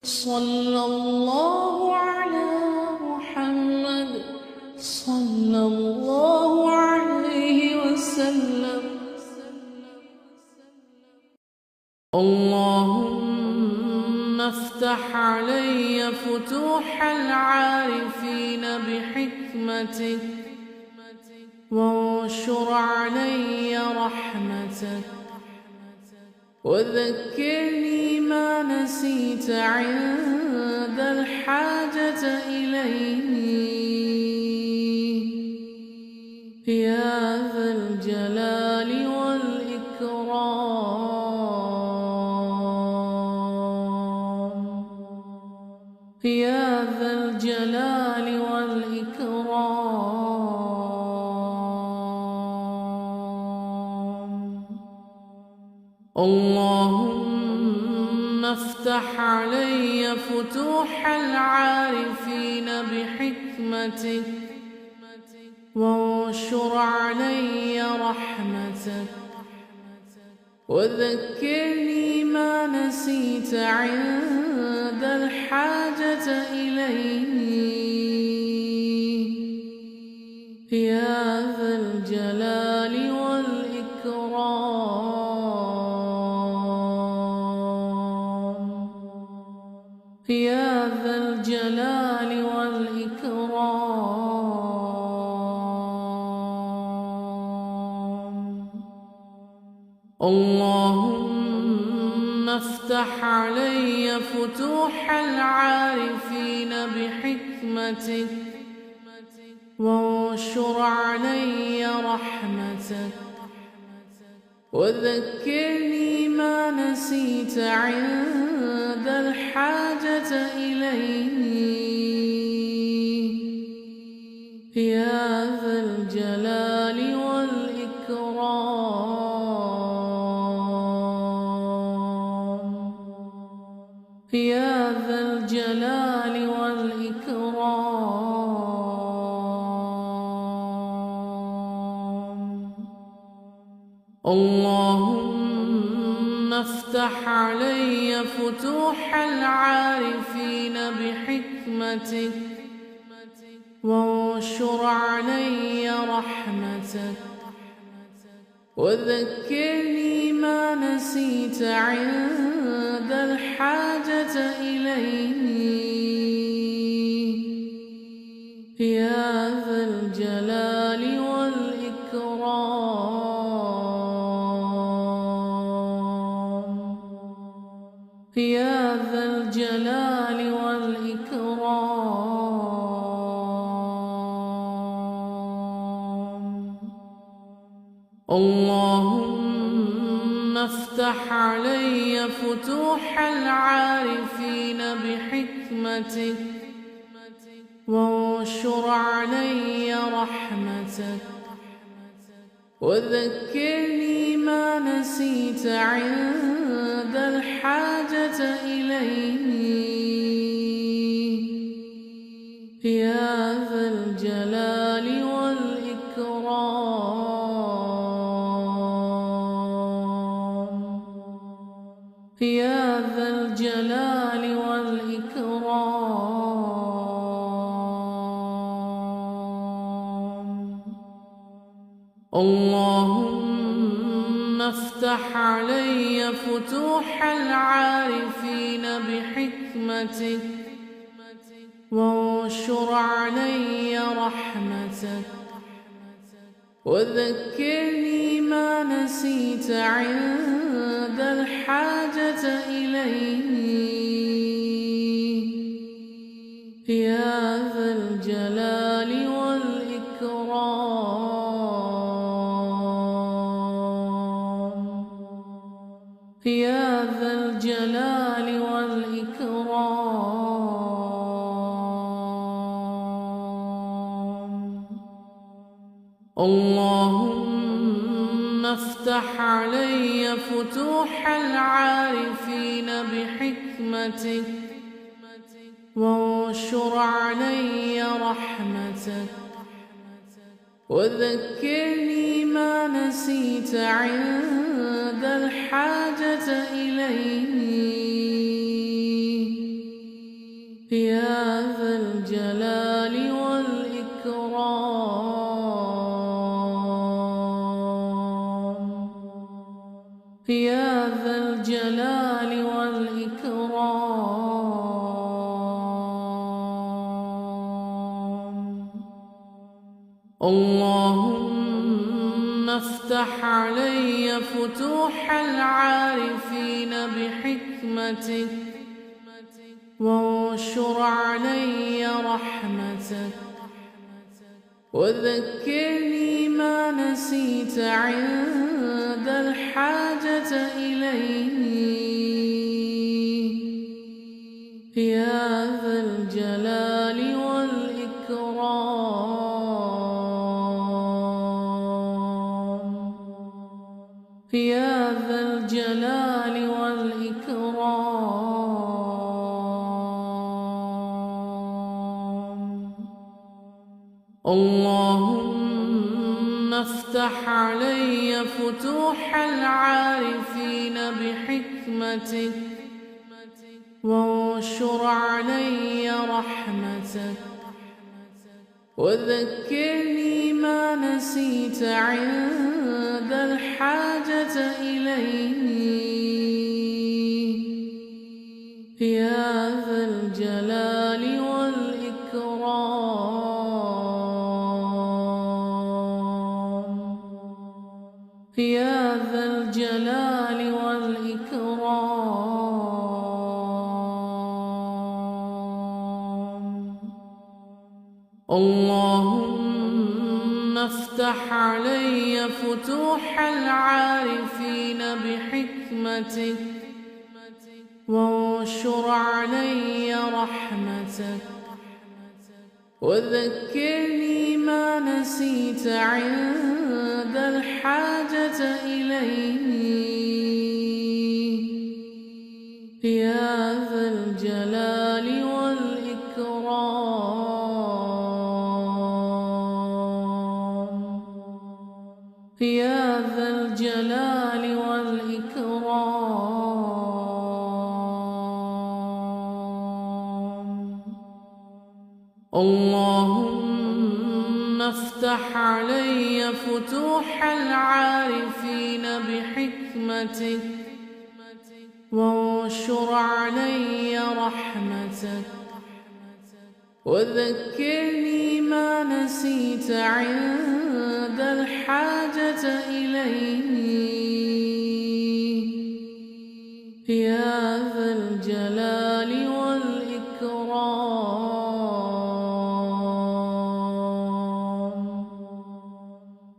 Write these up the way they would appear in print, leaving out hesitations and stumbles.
صلى الله على محمد صلى الله عليه وسلم. اللهم افتح علي فتوح العارفين بحكمتك وانشر علي رحمتك وذكرني ما نسيت عند الحاجة إليه يا ذا الجلال والإكرام يا ذا الجلال والإكرام. اللهم افتح علي فتوح العارفين بحكمتك وانشر علي رحمتك وذكرني ما نسيت عند الحاجة إليه يا ذا الجلال والإكرام يا ذا الجلال والإكرام. اللهم افتح علي فتوح العارفين بحكمتك وانشر علي رحمتك وذكرني ما نسيت عند الحاجة إليه يا ذا الجلال والإكرام يا ذا الجلال والإكرام. اللهم افتح علي فتوح العارفين بحكمتك وانشر علي رحمتك وذكرني ما نسيت عند الحاجة إليه يا ذا الجلال والإكرام يا ذا الجلال والإكرام. اللهم افتح علي فتوح العارفين بحكمتك وانشر علي رحمتك وذكرني ما نسيت عند الحاجة إليه يا ذا الجلال والإكرام يا ذا الجلال والإكرام. اللهم افتح علي فتوح العارفين بحكمتك وانشر علي رحمتك وذكرني ما نسيت عند الحاجة إليه يا ذا الجلال والإكرام يا ذا الجلال والإكرام. اللهم افتح علي فتوح العارفين بحكمتك وانشر علي رحمتك وذكرني ما نسيت عند الحاجة إليه الجلال والإكرام يا ذا الجلال والإكرام اللهم افتح علي فتوح العارفين بحكمتك وانشر علي رحمتك وذكرني ما نسيت عند الحاجة إليه يا ذا الجلال والإكرام يا ذا الجلال والإكرام اللهم افتح علي فتوح العارفين بحكمتك وانشر علي رحمتك وذكرني ما نسيت عند الحاجة إليه يا ذا الجلال والإكرام يا ذا الجلال والإكرام اللهم افتح علي فتوح العارفين بحكمتك وانشر علي رحمتك وذكرني ما نسيت عند الحاجة إليه يا ذا الجلال والإكرام يا ذا الجلال والإكرام اللهم افتح علي فتوح العارفين بحكمتك وانشر علي رحمتك وذكرني ما نسيت عند الحاجة إليه يا ذا الجلال والإكرام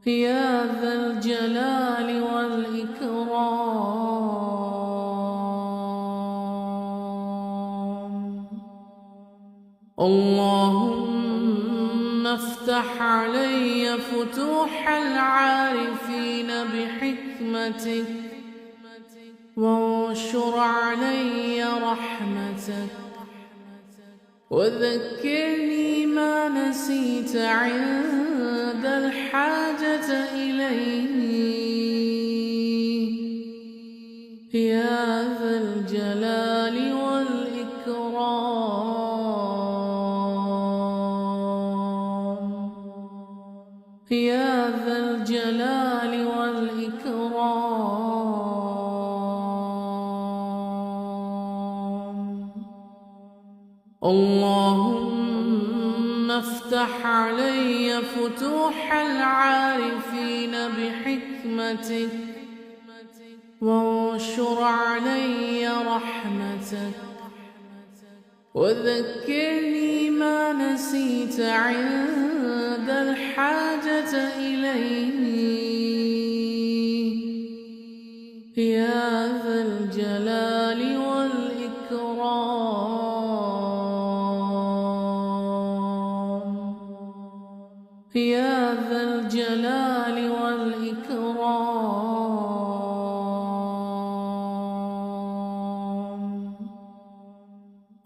يا ذا الجلال والإكرام اللهم افتح علي فتوح العارفين بحكمتك وانشر علي رحمتك وذكرني ما نسيت عند الحاجة إليه يا ذا الجلال والإكرام يا ذا الجلال والإكرام اللهم افتح علي فتوح العارفين بحكمتك وانشر علي رحمتك وذكرني ما نسيت عند الحاجة إليه يا ذا الجلال والإكرام يا ذا الجلال والإكرام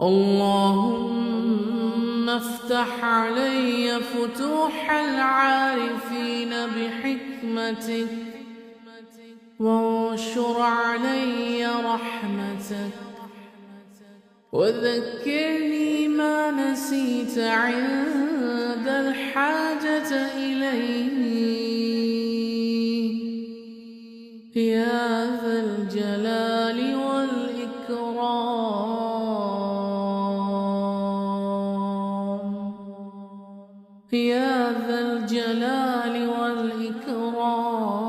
اللهم افتح علي فتوح العارفين بحكمتك وانشر علي رحمتك وذكرني ما نسيت عند الحاجة إليه يا ذا الجلال والإكرام يا ذا الجلال والإكرام